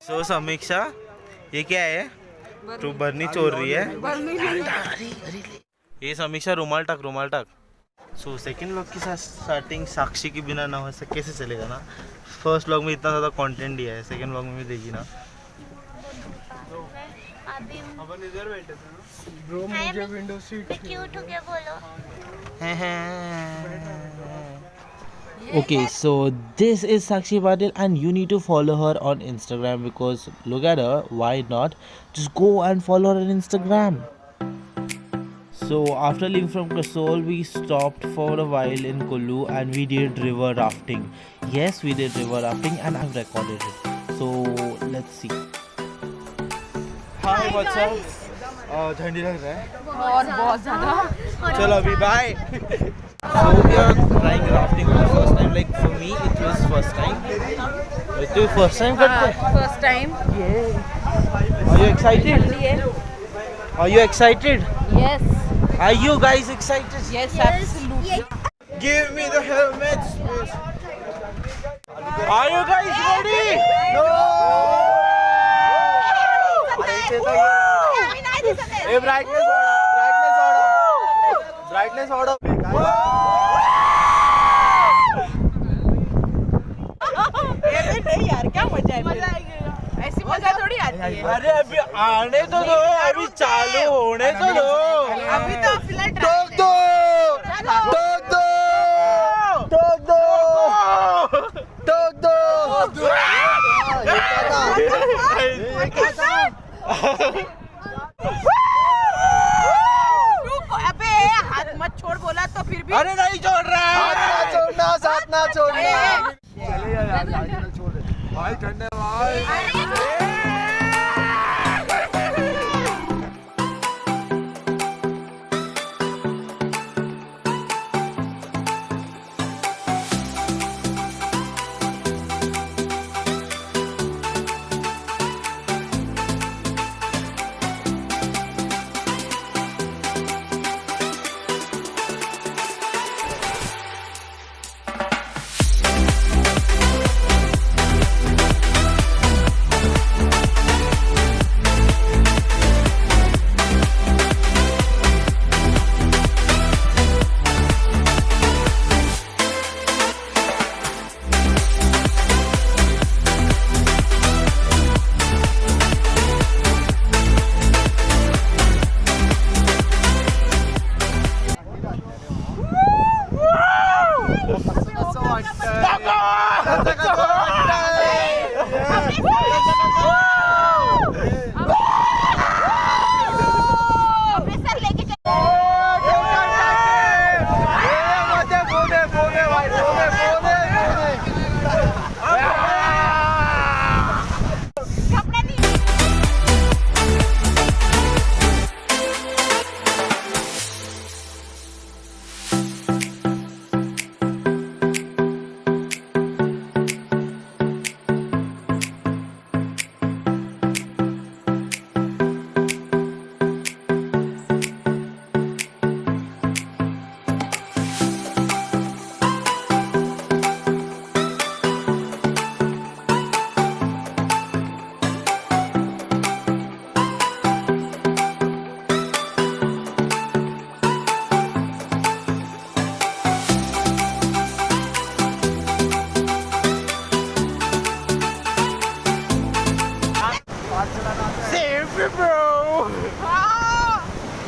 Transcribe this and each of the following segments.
So समीक्षा ये क्या है? तू बरनी चोर रही है। ये समीक्षा रुमाल टाक। सो सेकंड व्लॉग की स्टार्टिंग साक्षी के बिना ना हो ऐसा कैसे चलेगा ना। फर्स्ट व्लॉग में इतना ज़्यादा कंटेंट दिया है, सेकंड व्लॉग में भी देगी ना। अपन इधर बैठे थे ना ब्रो, मुझे विंडो सीट क्यूट हो गया बोलो। Okay, so this is Sakshi Patil and you need to follow her on Instagram because look at her, why not? Just go and follow her on Instagram. So after leaving from Kasol, we stopped for a while in Kullu and we did river rafting. Yes, we did river rafting and I've recorded it. So let's see. Hi, what's up? ठंडी लग रहा है और बहुत ज़्यादा। चलो अभी bye. So we are trying rafting for the first time. Like for me, it was first time. तो first time करते हैं? First time. Yeah. Are you excited? Are you excited? Yes. Are you guys excited? Yes, absolutely. Give me the helmets. Are you guys ready? No. Hey, brightness order. नहीं यार, क्या मजा है? ऐसी मजा थोड़ी आती है। अरे अभी आने तो दो, अभी चालू होने तो दो। अभी तो फिलहाल ठोक दो, ठोक दो, ठोक दो, ठोक दो। अबे हाथ मत छोड़ बोला तो फिर भी। अरे नहीं छोड़ रहा है। हाथ ना छोड़ना, साथ ना छोड़ना। चले यार छोड़ दे भाई, ठंडे भाई।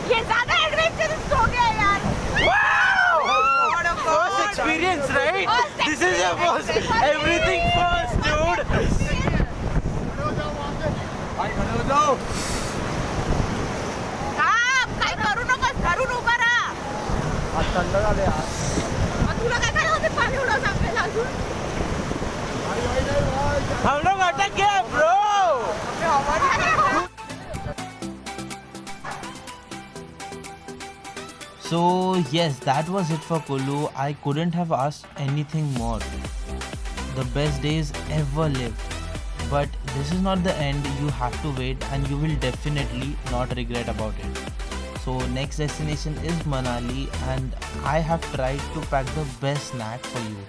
ये ज़्यादा एडवेंचरस हो गया यार। First experience, right? This is your first. Everything first, dude. काय करू नकोस, धरून उभा राहा। थंड झाले यार। मग तुला काय करायचं होते पाणी उडवत आपल्याला अजून? हम लोग अटक गए, bro. So yes, that was it for Kullu. I couldn't have asked anything more. The best days ever lived. But this is not the end. You have to wait and you will definitely not regret about it. So next destination is Manali and I have tried to pack the best snack for you.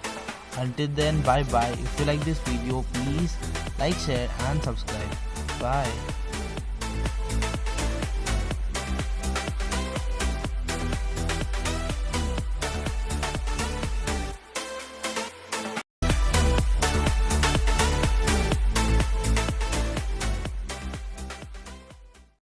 Until then, bye bye. If you like this video, please Like, share, and subscribe. Bye.